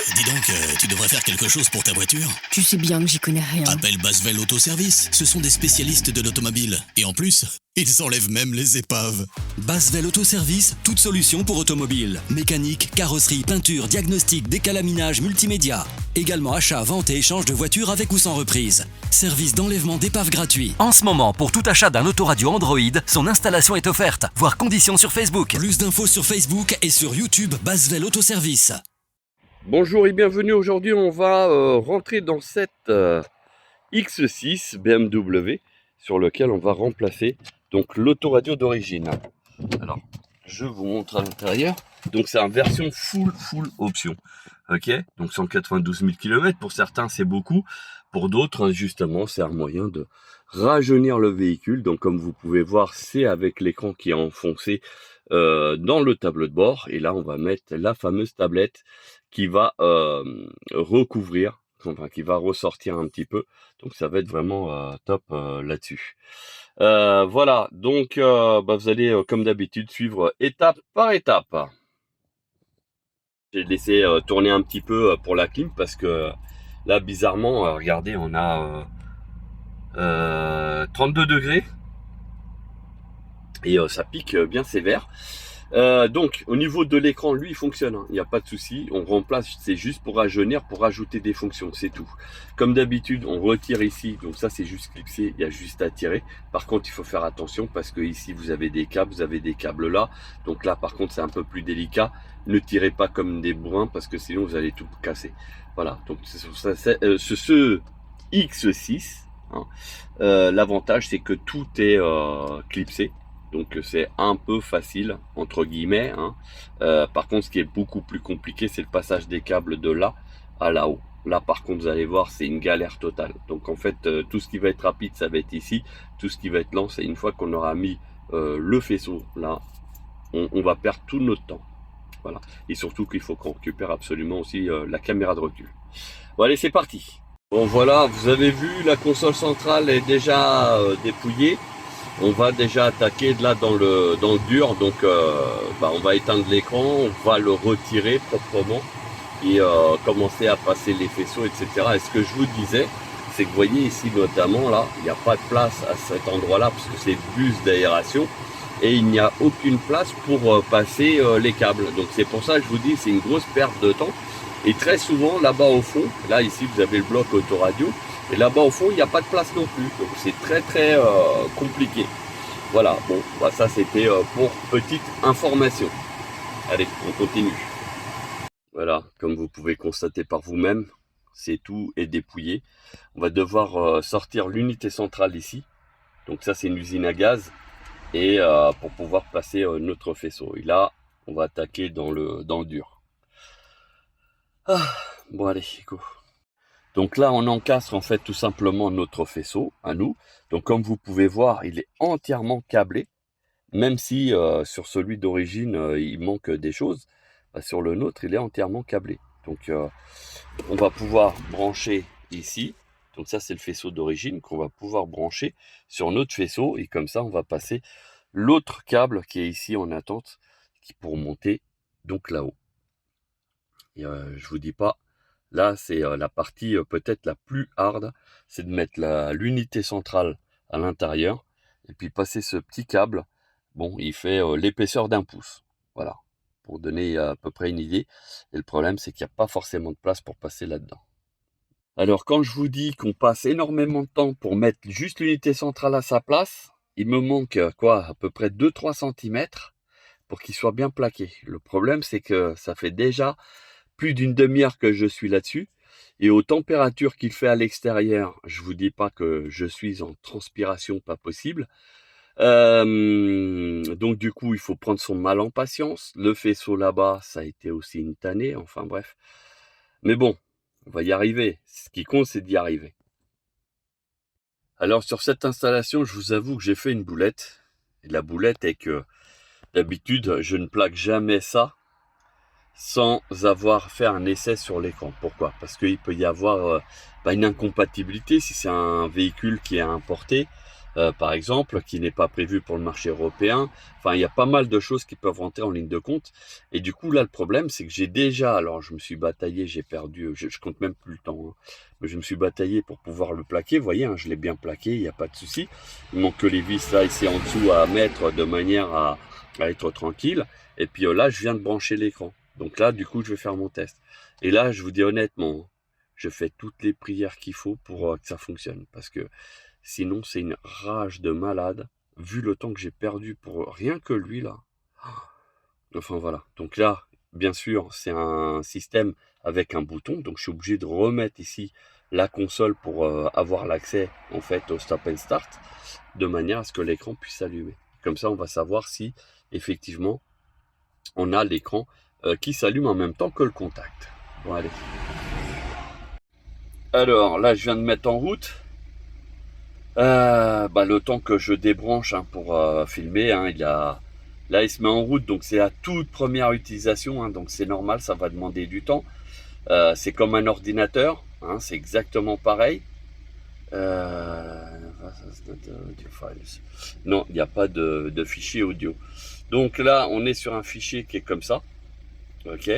Dis donc, tu devrais faire quelque chose pour ta voiture. Tu sais bien que j'y connais rien. Appelle Basvel Autoservice, ce sont des spécialistes de l'automobile. Et en plus, ils enlèvent même les épaves. Basvel Autoservice, toute solution pour automobile. Mécanique, carrosserie, peinture, diagnostic, décalaminage, multimédia. Également achat, vente et échange de voitures avec ou sans reprise. Service d'enlèvement d'épave gratuit. En ce moment, pour tout achat d'un autoradio Android, son installation est offerte. Voir conditions sur Facebook. Plus d'infos sur Facebook et sur YouTube Basvel Autoservice. Bonjour et bienvenue. Aujourd'hui, on va rentrer dans cette X6 BMW sur lequel on va remplacer donc l'autoradio d'origine. Alors, je vous montre à l'intérieur. Donc, c'est une version full option. Ok, donc 192 000 km. Pour certains, c'est beaucoup. Pour d'autres, justement, c'est un moyen de rajeunir le véhicule. Donc, comme vous pouvez voir, c'est avec l'écran qui est enfoncé dans le tableau de bord. Et là, on va mettre la fameuse tablette qui va recouvrir, enfin qui va ressortir un petit peu. Donc ça va être vraiment top là-dessus. Voilà, donc vous allez comme d'habitude suivre étape par étape. J'ai laissé tourner un petit peu pour la clim parce que là bizarrement, regardez, on a 32 degrés et ça pique bien sévère. Donc au niveau de l'écran, lui il fonctionne, hein, il n'y a pas de souci. On remplace, c'est juste pour rajeunir, pour rajouter des fonctions, c'est tout. Comme d'habitude, on retire ici, donc ça c'est juste clipsé, il y a juste à tirer. Par contre, il faut faire attention parce que ici vous avez des câbles, vous avez des câbles là. Donc là par contre c'est un peu plus délicat. Ne tirez pas comme des bourrins parce que sinon vous allez tout casser. Voilà, donc c'est ce X6, hein, l'avantage c'est que tout est clipsé. Donc c'est un peu facile, entre guillemets, hein. Par contre, ce qui est beaucoup plus compliqué, c'est le passage des câbles de là à là-haut. Là, par contre, vous allez voir, c'est une galère totale. Donc en fait, tout ce qui va être rapide, ça va être ici. Tout ce qui va être lent, c'est une fois qu'on aura mis le faisceau là, on va perdre tout notre temps. Voilà. Et surtout qu'il faut qu'on récupère absolument aussi la caméra de recul. Bon, allez, c'est parti. Bon, voilà, vous avez vu, la console centrale est déjà dépouillée. On va déjà attaquer là dans le dur, donc on va éteindre l'écran, on va le retirer proprement et commencer à passer les faisceaux, etc. Et ce que je vous disais, c'est que vous voyez ici notamment là, il n'y a pas de place à cet endroit-là parce que c'est bus d'aération et il n'y a aucune place pour passer les câbles. Donc c'est pour ça que je vous dis, c'est une grosse perte de temps. Et très souvent là-bas au fond, là ici vous avez le bloc autoradio. Et là-bas au fond, il n'y a pas de place non plus. Donc c'est très compliqué. Voilà, bon, ça c'était pour petite information. Allez, on continue. Voilà, comme vous pouvez constater par vous-même, c'est tout est dépouillé. On va devoir sortir l'unité centrale ici. Donc ça c'est une usine à gaz. Et pour pouvoir passer notre faisceau. Et là, on va attaquer dans le dur. Ah, bon allez, go. Donc là, on encastre en fait tout simplement notre faisceau à nous. Donc comme vous pouvez voir, il est entièrement câblé. Même si sur celui d'origine, il manque des choses. Sur le nôtre, il est entièrement câblé. Donc on va pouvoir brancher ici. Donc ça, c'est le faisceau d'origine qu'on va pouvoir brancher sur notre faisceau. Et comme ça, on va passer l'autre câble qui est ici en attente pour monter donc là-haut. Et je vous dis pas. Là, c'est la partie peut-être la plus hard, c'est de mettre l'unité centrale à l'intérieur et puis passer ce petit câble. Bon, il fait l'épaisseur d'un pouce. Voilà, pour donner à peu près une idée. Et le problème, c'est qu'il n'y a pas forcément de place pour passer là-dedans. Alors, quand je vous dis qu'on passe énormément de temps pour mettre juste l'unité centrale à sa place, il me manque à peu près 2-3 cm pour qu'il soit bien plaqué. Le problème, c'est que ça fait déjà plus d'une demi-heure que je suis là-dessus et aux températures qu'il fait à l'extérieur, je vous dis pas que je suis en transpiration pas possible. Donc du coup il faut prendre son mal en patience. Le faisceau là-bas, ça a été aussi une tannée, enfin bref, mais bon, on va y arriver. Ce qui compte, c'est d'y arriver. Alors sur cette installation, je vous avoue que j'ai fait une boulette, et la boulette est que d'habitude je ne plaque jamais ça sans avoir fait un essai sur l'écran. Pourquoi? Parce qu'il peut y avoir une incompatibilité si c'est un véhicule qui est importé. par exemple, qui n'est pas prévu pour le marché européen. Enfin, il y a pas mal de choses qui peuvent rentrer en ligne de compte. Et du coup, là, le problème, c'est que j'ai déjà, alors je me suis bataillé, j'ai perdu, je compte même plus le temps, hein, mais je me suis bataillé pour pouvoir le plaquer. Vous voyez, hein, je l'ai bien plaqué, il n'y a pas de souci. Il manque que les vis là, ici en dessous à mettre de manière à être tranquille. Et puis là, je viens de brancher l'écran. Donc là, du coup, je vais faire mon test. Et là, je vous dis honnêtement, je fais toutes les prières qu'il faut pour que ça fonctionne. Parce que sinon, c'est une rage de malade, vu le temps que j'ai perdu pour rien que lui, là. Enfin, voilà. Donc là, bien sûr, c'est un système avec un bouton. Donc, je suis obligé de remettre ici la console pour avoir l'accès, en fait, au stop and start, de manière à ce que l'écran puisse s'allumer. Comme ça, on va savoir si, effectivement, on a l'écran qui s'allume en même temps que le contact. Bon, allez. Alors, là, je viens de mettre en route. Le temps que je débranche hein, pour filmer, hein, là il se met en route, donc c'est la toute première utilisation, hein, donc c'est normal, ça va demander du temps. C'est comme un ordinateur, hein, c'est exactement pareil. Non, il n'y a pas de fichier audio. Donc là, on est sur un fichier qui est comme ça. Ok.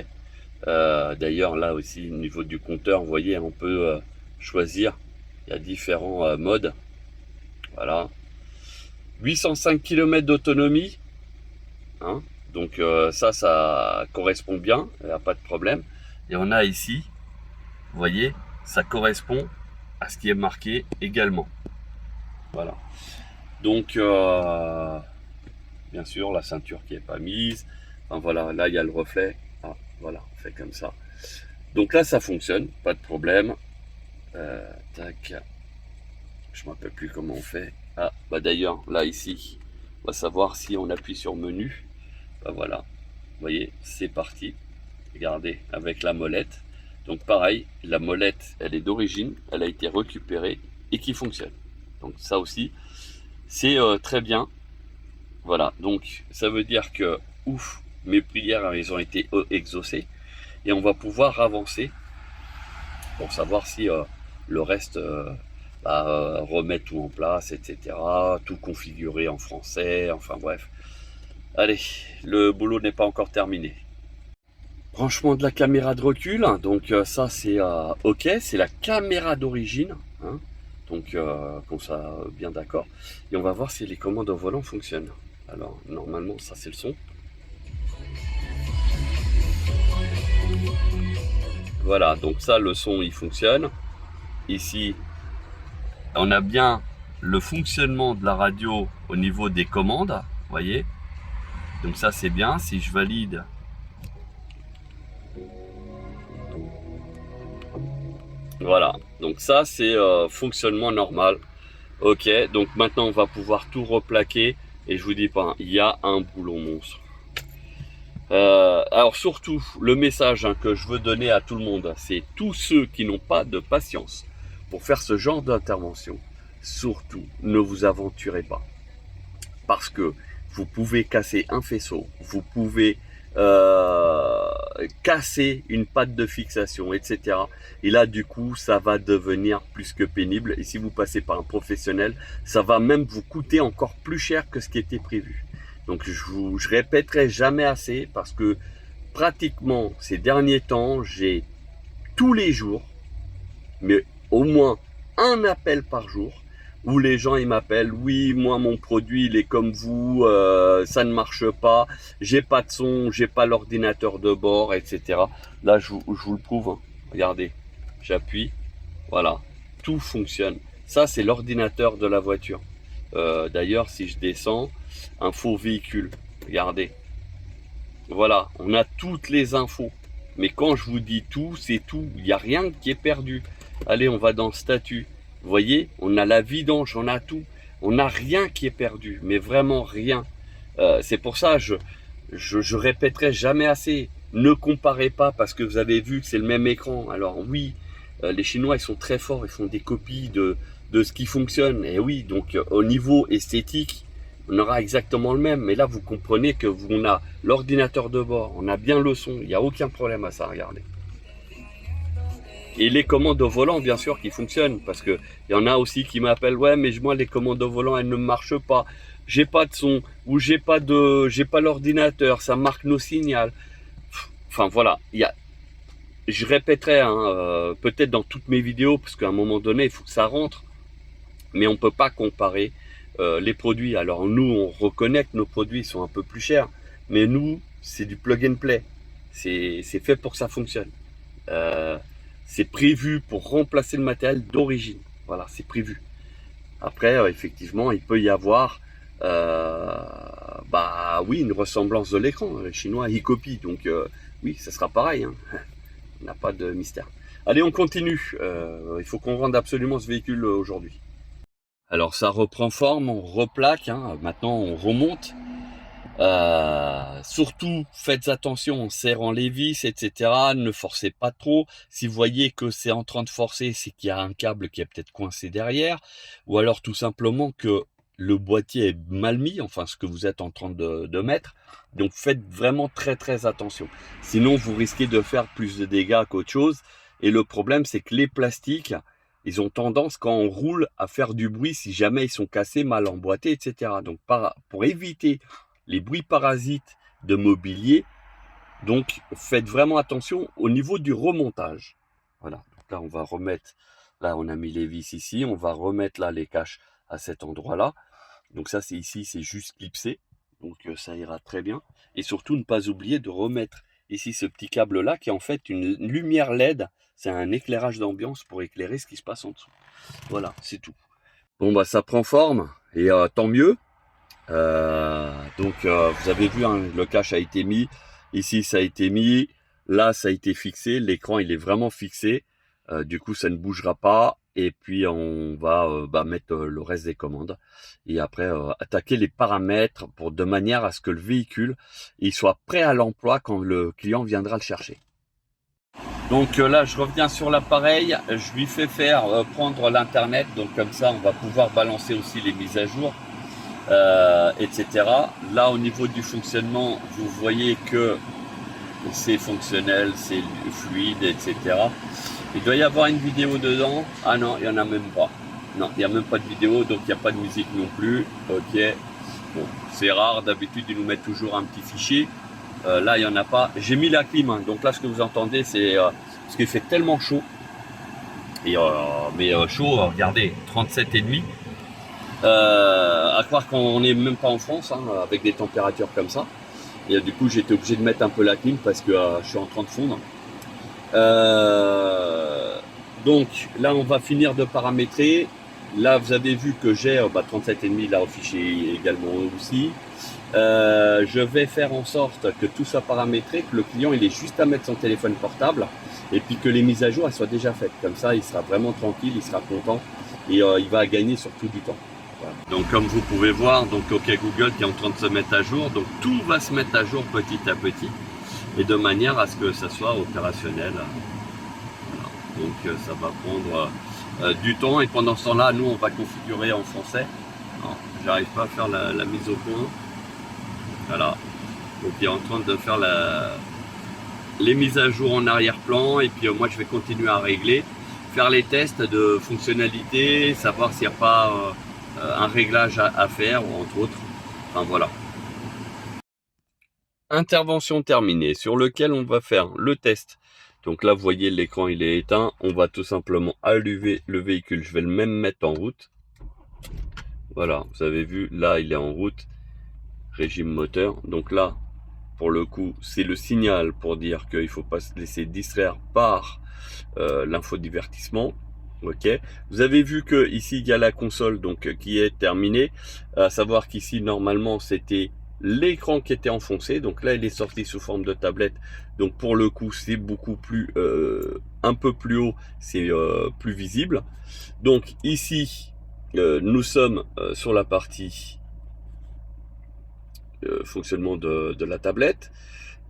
D'ailleurs, là aussi, au niveau du compteur, vous voyez, on peut choisir. Il y a différents modes. Voilà. 805 km d'autonomie. Hein, donc ça correspond bien. Il n'y a pas de problème. Et on a ici, vous voyez, ça correspond à ce qui est marqué également. Voilà. Donc, bien sûr, la ceinture qui n'est pas mise. Enfin, voilà, là, il y a le reflet. Ah, voilà, on fait comme ça. Donc là, ça fonctionne, pas de problème. Tac. Je ne me rappelle plus comment on fait. Ah, bah d'ailleurs, là, ici, on va savoir si on appuie sur menu. Bah voilà, vous voyez, c'est parti. Regardez, avec la molette. Donc pareil, la molette, elle est d'origine, elle a été récupérée et qui fonctionne. Donc ça aussi, c'est très bien. Voilà, donc ça veut dire que, ouf, mes prières, elles ont été exaucées. Et on va pouvoir avancer pour savoir si le reste, remettre tout en place, etc. Tout configurer en français, enfin bref. Allez, le boulot n'est pas encore terminé. Branchement de la caméra de recul, donc ça c'est ok, c'est la caméra d'origine, hein, donc comme ça bien d'accord. Et on va voir si les commandes au volant fonctionnent. Alors normalement ça c'est le son. Voilà, donc ça le son il fonctionne. Ici on a bien le fonctionnement de la radio au niveau des commandes, vous voyez. Donc ça c'est bien, si je valide. Voilà, donc ça c'est fonctionnement normal. Ok, donc maintenant on va pouvoir tout replaquer. Et je vous dis pas, il y a un boulot monstre. Alors surtout, le message que je veux donner à tout le monde, c'est tous ceux qui n'ont pas de patience pour faire ce genre d'intervention. Surtout, ne vous aventurez pas. Parce que vous pouvez casser un faisceau, vous pouvez casser une patte de fixation, etc. Et là, du coup, ça va devenir plus que pénible. Et si vous passez par un professionnel, ça va même vous coûter encore plus cher que ce qui était prévu. Donc, je répéterai jamais assez parce que pratiquement ces derniers temps, j'ai tous les jours, mais au moins un appel par jour, où les gens ils m'appellent, oui moi mon produit il est comme vous, ça ne marche pas, j'ai pas de son, j'ai pas l'ordinateur de bord, etc. Là je vous le prouve, hein. Regardez, j'appuie, voilà, tout fonctionne. Ça c'est l'ordinateur de la voiture. D'ailleurs si je descends, info véhicule, regardez, voilà, on a toutes les infos. Mais quand je vous dis tout, c'est tout, il n'y a rien qui est perdu. Allez, on va dans statut. Vous voyez, on a la vidange, on a tout. On n'a rien qui est perdu, mais vraiment rien. C'est pour ça, je répéterai jamais assez. Ne comparez pas parce que vous avez vu que c'est le même écran. Alors oui, les Chinois, ils sont très forts, ils font des copies de ce qui fonctionne. Et oui, donc au niveau esthétique, on aura exactement le même. Mais là, vous comprenez que on a l'ordinateur de bord, on a bien le son. Il n'y a aucun problème à ça, regardez. Et les commandes au volant, bien sûr, qui fonctionnent. Parce que il y en a aussi qui m'appellent, ouais, mais moi, les commandes au volant, elles ne marchent pas. J'ai pas de son, ou j'ai pas l'ordinateur, ça marque nos signaux. Enfin, voilà. Je répéterai, hein, peut-être dans toutes mes vidéos, parce qu'à un moment donné, il faut que ça rentre. Mais on peut pas comparer les produits. Alors, nous, on reconnaît que nos produits sont un peu plus chers. Mais nous, c'est du plug and play. C'est fait pour que ça fonctionne. C'est prévu pour remplacer le matériel d'origine. Voilà, c'est prévu. Après, effectivement, il peut y avoir, oui, une ressemblance de l'écran. Les Chinois, ils copient. Donc, oui, ça sera pareil. Hein. Il n'y a pas de mystère. Allez, on continue. Il faut qu'on rende absolument ce véhicule aujourd'hui. Alors, ça reprend forme, on replaque. Hein. Maintenant, on remonte. Surtout faites attention en serrant les vis, etc. Ne forcez pas trop. Si vous voyez que c'est en train de forcer, c'est qu'il y a un câble qui est peut-être coincé derrière, ou alors tout simplement que le boîtier est mal mis, enfin ce que vous êtes en train de mettre. Donc faites vraiment très très attention. Sinon vous risquez de faire plus de dégâts qu'autre chose. Et le problème c'est que les plastiques, ils ont tendance quand on roule à faire du bruit si jamais ils sont cassés, mal emboîtés, etc. Donc pour éviter les bruits parasites de mobilier, donc faites vraiment attention au niveau du remontage. Voilà, donc là on va remettre, là on a mis les vis ici, on va remettre là les caches à cet endroit-là. Donc ça c'est ici, c'est juste clipsé, donc ça ira très bien. Et surtout ne pas oublier de remettre ici ce petit câble-là qui est en fait une lumière LED, c'est un éclairage d'ambiance pour éclairer ce qui se passe en dessous. Voilà, c'est tout. Bon bah ça prend forme, et tant mieux. Vous avez vu, hein, le cache a été mis, ici ça a été mis, là ça a été fixé, l'écran il est vraiment fixé, du coup ça ne bougera pas, et puis on va mettre le reste des commandes, et après attaquer les paramètres de manière à ce que le véhicule il soit prêt à l'emploi quand le client viendra le chercher. Donc là je reviens sur l'appareil, je lui fais faire prendre l'internet, donc comme ça on va pouvoir balancer aussi les mises à jour. Etc. Là au niveau du fonctionnement, vous voyez que c'est fonctionnel, c'est fluide, etc. Il doit y avoir une vidéo dedans. Ah non, il n'y en a même pas. Non, il n'y a même pas de vidéo, donc il n'y a pas de musique non plus. Ok. Bon, c'est rare, d'habitude ils nous mettent toujours un petit fichier. Là il n'y en a pas. J'ai mis la clim, hein. Donc là ce que vous entendez c'est parce qu'il fait tellement chaud. Et chaud, regardez, 37,5. À croire qu'on n'est même pas en France, hein, avec des températures comme ça. Et du coup j'étais obligé de mettre un peu la clim parce que je suis en train de fondre. Donc là on va finir de paramétrer. Là vous avez vu que j'ai 37,5 là affiché également aussi. Je vais faire en sorte que tout soit paramétré, que le client il ait juste à mettre son téléphone portable et puis que les mises à jour elles soient déjà faites. Comme ça il sera vraiment tranquille, il sera content et il va gagner surtout du temps. Donc comme vous pouvez voir, donc OK Google qui est en train de se mettre à jour, donc tout va se mettre à jour petit à petit et de manière à ce que ça soit opérationnel. Voilà. Donc ça va prendre du temps et pendant ce temps-là, nous on va configurer en français. J'arrive pas à faire la mise au point. Voilà. Donc il est en train de faire les mises à jour en arrière-plan et puis moi je vais continuer à régler, faire les tests de fonctionnalité, savoir s'il n'y a pas un réglage à faire, entre autres. Enfin voilà. Intervention terminée, sur lequel on va faire le test. Donc là, vous voyez, l'écran il est éteint. On va tout simplement allumer le véhicule. Je vais le même mettre en route. Voilà, vous avez vu, là il est en route. Régime moteur. Donc là, pour le coup, c'est le signal pour dire qu'il ne faut pas se laisser distraire par l'infodivertissement. Ok, vous avez vu que ici il y a la console donc qui est terminée, à savoir qu'ici normalement c'était l'écran qui était enfoncé, donc là il est sorti sous forme de tablette, donc pour le coup c'est beaucoup plus un peu plus haut, c'est plus visible. Donc ici nous sommes sur la partie fonctionnement de la tablette,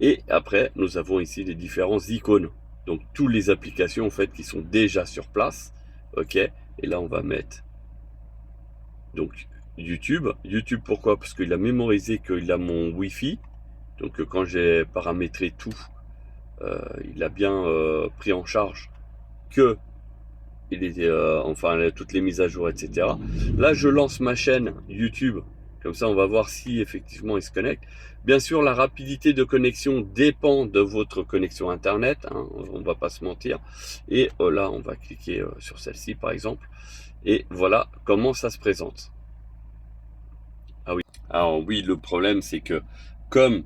et après nous avons ici les différents icônes, donc toutes les applications en fait qui sont déjà sur place. Ok, et là on va mettre donc YouTube. YouTube pourquoi? Parce qu'il a mémorisé qu'il a mon Wi-Fi. Donc quand j'ai paramétré tout, il a bien pris en charge que enfin toutes les mises à jour, etc. Là, je lance ma chaîne YouTube. Comme ça, on va voir si effectivement il se connecte. Bien sûr, la rapidité de connexion dépend de votre connexion Internet. Hein, on va pas se mentir. Et là, on va cliquer sur celle-ci, par exemple. Et voilà comment ça se présente. Ah oui. Alors oui, le problème, c'est que comme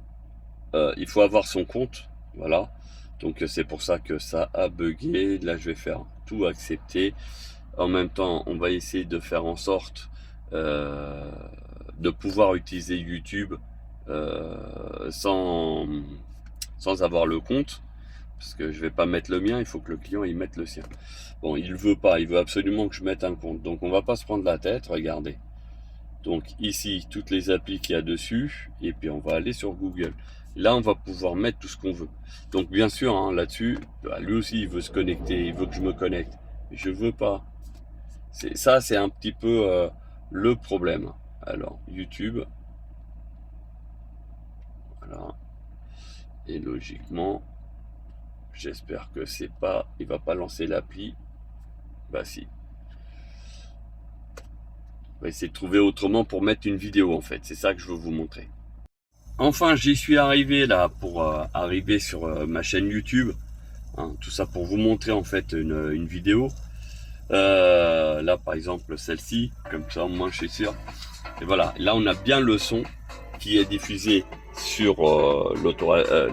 il faut avoir son compte, voilà. Donc c'est pour ça que ça a bugué. Là, je vais faire tout accepter. En même temps, on va essayer de faire en sorte de pouvoir utiliser YouTube sans avoir le compte, parce que je vais pas mettre le mien, il faut que le client il mette le sien. Bon, il veut pas, il veut absolument que je mette un compte, donc on va pas se prendre la tête. Regardez, donc ici toutes les applis qu'il y a dessus, et puis on va aller sur Google. Là, on va pouvoir mettre tout ce qu'on veut. Donc bien sûr, hein, là-dessus, lui aussi il veut se connecter, il veut que je me connecte, je veux pas. Ça, c'est un petit peu le problème. Alors, YouTube. Voilà. Et logiquement, j'espère que c'est pas... Il va pas lancer l'appli. Bah si. On va essayer de trouver autrement pour mettre une vidéo, en fait. C'est ça que je veux vous montrer. Enfin, j'y suis arrivé là pour arriver sur ma chaîne YouTube. Hein, tout ça pour vous montrer en fait une vidéo. Là par exemple celle-ci, comme ça au moins je suis sûr. Et voilà, là on a bien le son qui est diffusé sur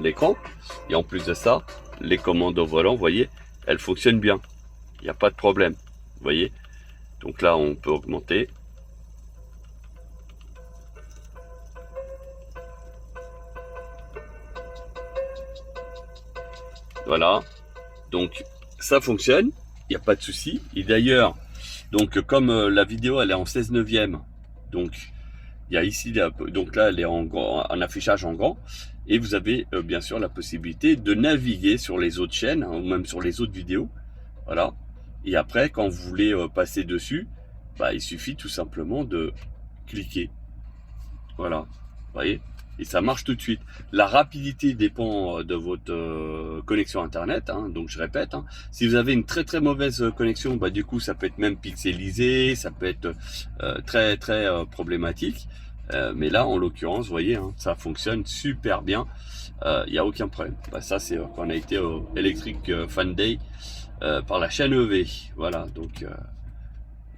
l'écran. Et en plus de ça, les commandes au volant, vous voyez, elles fonctionnent bien. Il n'y a pas de problème. Vous voyez. Donc là on peut augmenter. Voilà. Donc ça fonctionne. Il n'y a pas de souci. Et d'ailleurs, donc comme la vidéo elle est en 16/9, donc il y a ici, donc là elle est en affichage en grand, et vous avez bien sûr la possibilité de naviguer sur les autres chaînes, hein, ou même sur les autres vidéos. Voilà. Et après, quand vous voulez passer dessus, bah, il suffit tout simplement de cliquer. Voilà. Vous voyez ? Et ça marche tout de suite. La rapidité dépend de votre connexion Internet. Hein, donc je répète, hein, si vous avez une très très mauvaise connexion, bah, du coup ça peut être même pixelisé, ça peut être très très problématique. Mais là en l'occurrence, vous voyez, hein, ça fonctionne super bien. Il n'y a aucun problème. Bah, ça c'est quand on a été au Electric Fan Day par la chaîne EV. Voilà. Donc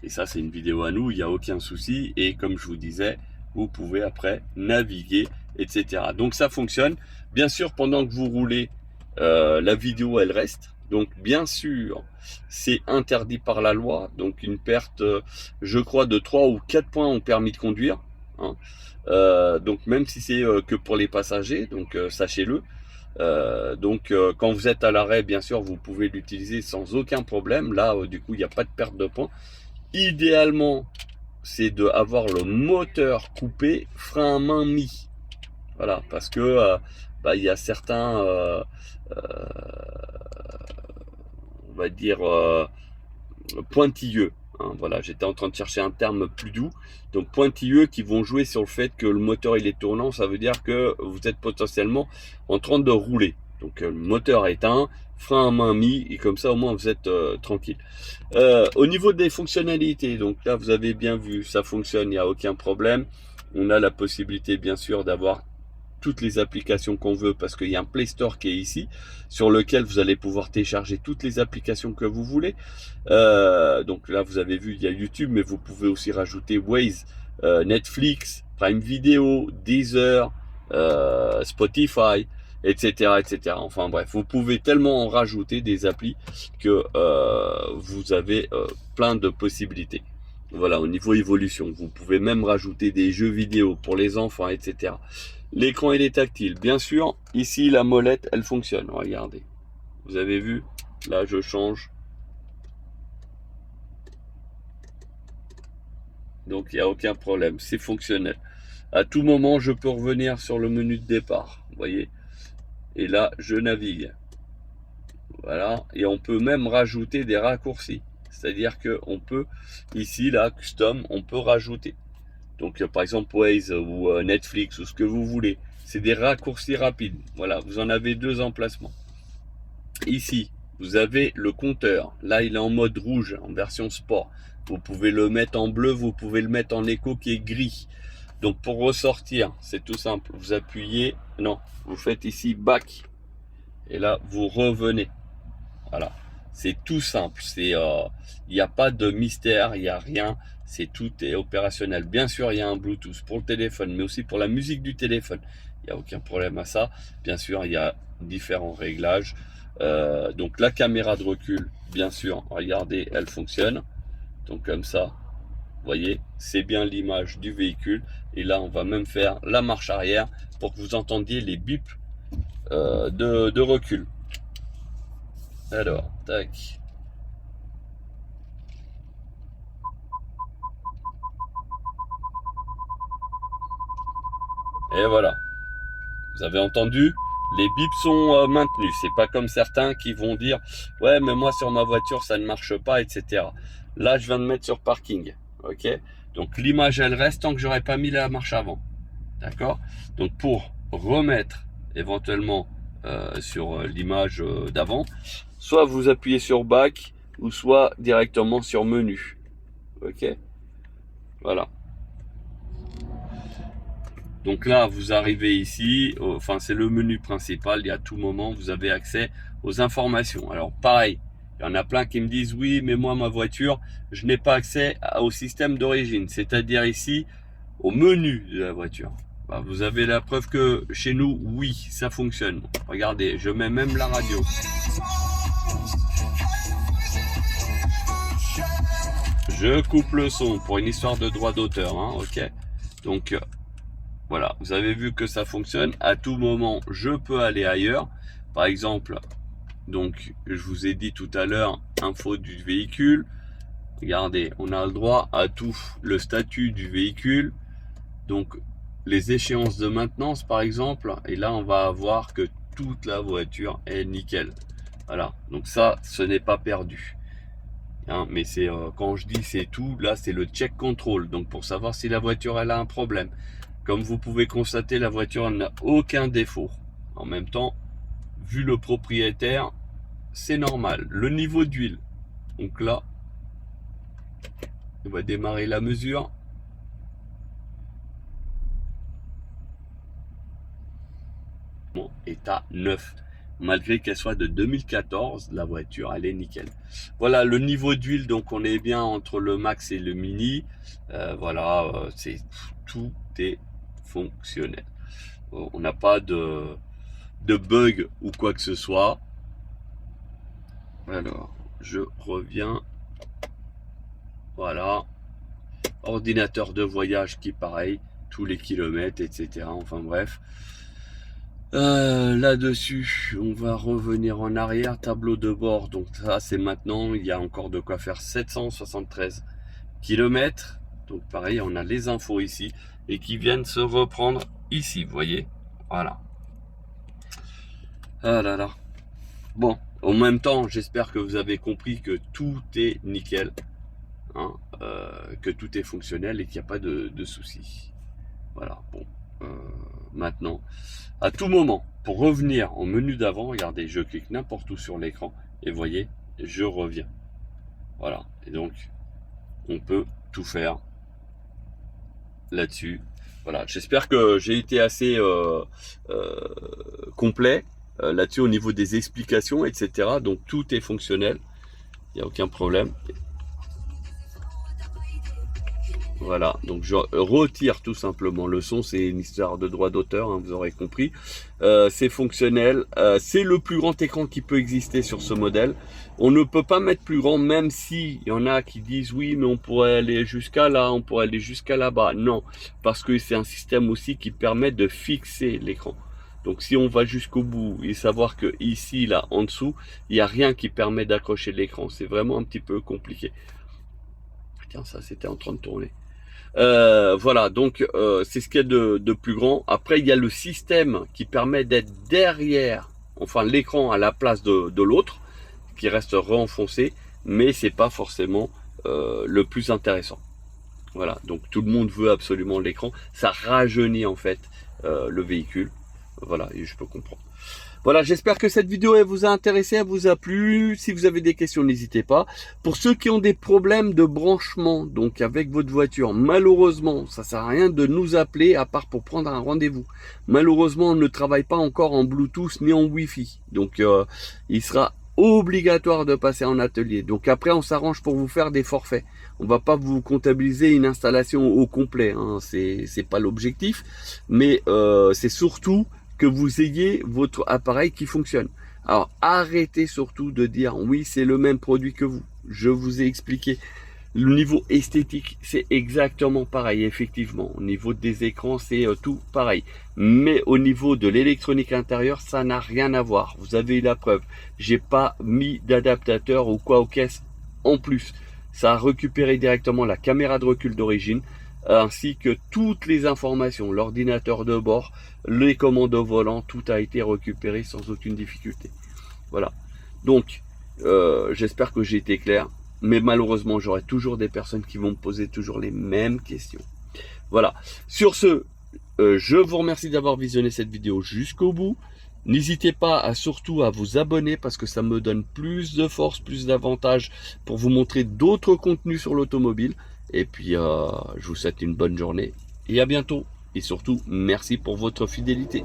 et ça c'est une vidéo à nous. Il n'y a aucun souci. Et comme je vous disais, vous pouvez après naviguer, etc. Donc ça fonctionne. Bien sûr, pendant que vous roulez, la vidéo elle reste. Donc bien sûr, c'est interdit par la loi. Donc une perte, je crois, de 3 ou 4 points au permis de conduire. Hein. Donc même si c'est que pour les passagers, donc sachez-le. Donc quand vous êtes à l'arrêt, bien sûr, vous pouvez l'utiliser sans aucun problème. Là, du coup, il n'y a pas de perte de points. Idéalement, c'est de avoir le moteur coupé, frein à main mis. Voilà, parce que il y a certains, on va dire, pointilleux. Hein, voilà, j'étais en train de chercher un terme plus doux. Donc pointilleux qui vont jouer sur le fait que le moteur il est tournant, ça veut dire que vous êtes potentiellement en train de rouler. Donc le moteur éteint, frein à main mis, et comme ça au moins vous êtes tranquille. Au niveau des fonctionnalités, donc là vous avez bien vu, ça fonctionne, il n'y a aucun problème. On a la possibilité bien sûr d'avoir toutes les applications qu'on veut, parce qu'il y a un Play Store qui est ici, sur lequel vous allez pouvoir télécharger toutes les applications que vous voulez. Donc là vous avez vu, il y a YouTube, mais vous pouvez aussi rajouter Waze, Netflix, Prime Video, Deezer, Spotify, etc., etc. Enfin bref, vous pouvez tellement en rajouter des applis que vous avez plein de possibilités. Voilà, au niveau évolution, vous pouvez même rajouter des jeux vidéo pour les enfants, etc. L'écran il est tactile, bien sûr. Ici la molette elle fonctionne. Regardez, vous avez vu, là je change. Donc il n'y a aucun problème, c'est fonctionnel. À tout moment je peux revenir sur le menu de départ, vous voyez. Et là je navigue. Voilà, et on peut même rajouter des raccourcis. C'est-à-dire que on peut ici là custom, on peut rajouter. Donc par exemple Waze ou Netflix ou ce que vous voulez. C'est des raccourcis rapides. Voilà, vous en avez 2 emplacements. Ici, vous avez le compteur. Là, il est en mode rouge, en version sport. Vous pouvez le mettre en bleu, vous pouvez le mettre en écho qui est gris. Donc pour ressortir, c'est tout simple. Vous appuyez, non, vous faites ici back. Et là, vous revenez. Voilà. C'est tout simple. Il n'y a pas de mystère, il n'y a rien. Tout est opérationnel. Bien sûr, il y a un Bluetooth pour le téléphone, mais aussi pour la musique du téléphone. Il n'y a aucun problème à ça. Bien sûr, il y a différents réglages. Donc la caméra de recul, bien sûr, regardez, elle fonctionne. Donc comme ça, vous voyez, c'est bien l'image du véhicule. Et là, on va même faire la marche arrière pour que vous entendiez les bips de recul. Alors, tac. Et voilà. Vous avez entendu? Les bips sont maintenus. C'est pas comme certains qui vont dire « Ouais, mais moi sur ma voiture, ça ne marche pas, etc. » Là, je viens de mettre sur parking. Ok. Donc, l'image, elle reste tant que j'aurais pas mis la marche avant. D'accord? Donc, pour remettre éventuellement sur l'image d'avant, soit vous appuyez sur back ou soit directement sur menu. Ok. Voilà. Donc là, vous arrivez ici, enfin c'est le menu principal, et à tout moment, vous avez accès aux informations. Alors pareil, il y en a plein qui me disent, oui, mais moi, ma voiture, je n'ai pas accès au système d'origine, c'est-à-dire ici, au menu de la voiture. Bah, vous avez la preuve que chez nous, oui, ça fonctionne. Regardez, je mets même la radio. Je coupe le son pour une histoire de droit d'auteur, hein, ok. Donc, voilà, vous avez vu que ça fonctionne. À tout moment, je peux aller ailleurs. Par exemple, donc, je vous ai dit tout à l'heure, info du véhicule. Regardez, on a le droit à tout. Le statut du véhicule. Donc, les échéances de maintenance, par exemple. Et là, on va voir que toute la voiture est nickel. Voilà, donc ça, ce n'est pas perdu. Hein, mais c'est quand je dis c'est tout, là, c'est le check control. Donc, pour savoir si la voiture, elle a un problème. Comme vous pouvez constater, la voiture n'a aucun défaut. En même temps, vu le propriétaire, c'est normal. Le niveau d'huile. Donc là, on va démarrer la mesure. Bon, état 9. Malgré qu'elle soit de 2014, la voiture, elle est nickel. Voilà, le niveau d'huile, donc on est bien entre le max et le mini. Voilà, c'est tout est fonctionnel. On n'a pas de bug ou quoi que ce soit. Alors, je reviens. Voilà. Ordinateur de voyage qui pareil, tous les kilomètres, etc. Enfin bref. Là-dessus, on va revenir en arrière. Tableau de bord, donc ça c'est maintenant. Il y a encore de quoi faire 773 km. Donc pareil, on a les infos ici et qui viennent se reprendre ici, vous voyez. Voilà. Ah là là. Bon, en même temps, j'espère que vous avez compris que tout est nickel, hein, que tout est fonctionnel et qu'il n'y a pas de soucis. Voilà. Bon, maintenant, à tout moment, pour revenir au menu d'avant, regardez, je clique n'importe où sur l'écran et vous voyez, je reviens. Voilà. Et donc, on peut tout faire là-dessus. Voilà, j'espère que j'ai été assez complet là-dessus au niveau des explications, etc. Donc tout est fonctionnel, il n'y a aucun problème. Voilà, donc je retire tout simplement le son, c'est une histoire de droit d'auteur, hein, vous aurez compris. C'est fonctionnel, c'est le plus grand écran qui peut exister sur ce modèle. On ne peut pas mettre plus grand, même si il y en a qui disent oui, mais on pourrait aller jusqu'à là, on pourrait aller jusqu'à là-bas. Non, parce que c'est un système aussi qui permet de fixer l'écran. Donc si on va jusqu'au bout et savoir que ici, là, en dessous, il n'y a rien qui permet d'accrocher l'écran. C'est vraiment un petit peu compliqué. Tiens, ça c'était en train de tourner. Voilà, donc c'est ce qu'il y a de plus grand. Après, il y a le système qui permet d'être derrière, enfin l'écran à la place de l'autre, qui reste renfoncé, mais c'est pas forcément le plus intéressant. Voilà, donc tout le monde veut absolument l'écran. Ça rajeunit en fait le véhicule. Voilà, et je peux comprendre. Voilà, j'espère que cette vidéo elle vous a intéressé, elle vous a plu. Si vous avez des questions, n'hésitez pas. Pour ceux qui ont des problèmes de branchement, donc avec votre voiture, malheureusement, ça sert à rien de nous appeler à part pour prendre un rendez-vous. Malheureusement, on ne travaille pas encore en Bluetooth ni en Wi-Fi. Donc, il sera obligatoire de passer en atelier. Donc après, on s'arrange pour vous faire des forfaits. On va pas vous comptabiliser une installation au complet, hein. C'est pas l'objectif, mais c'est surtout que vous ayez votre appareil qui fonctionne. Alors arrêtez surtout de dire oui, c'est le même produit que vous. Je vous ai expliqué. Le niveau esthétique, c'est exactement pareil, effectivement. Au niveau des écrans, c'est tout pareil. Mais au niveau de l'électronique intérieure, ça n'a rien à voir. Vous avez eu la preuve. J'ai pas mis d'adaptateur ou quoi aux caisses en plus. Ça a récupéré directement la caméra de recul d'origine, ainsi que toutes les informations, l'ordinateur de bord, les commandes au volant, tout a été récupéré sans aucune difficulté. Voilà. Donc, j'espère que j'ai été clair. Mais malheureusement, j'aurai toujours des personnes qui vont me poser toujours les mêmes questions. Voilà. Sur ce, je vous remercie d'avoir visionné cette vidéo jusqu'au bout. N'hésitez pas surtout à vous abonner parce que ça me donne plus de force, plus d'avantages pour vous montrer d'autres contenus sur l'automobile. Et puis, je vous souhaite une bonne journée et à bientôt. Et surtout, merci pour votre fidélité.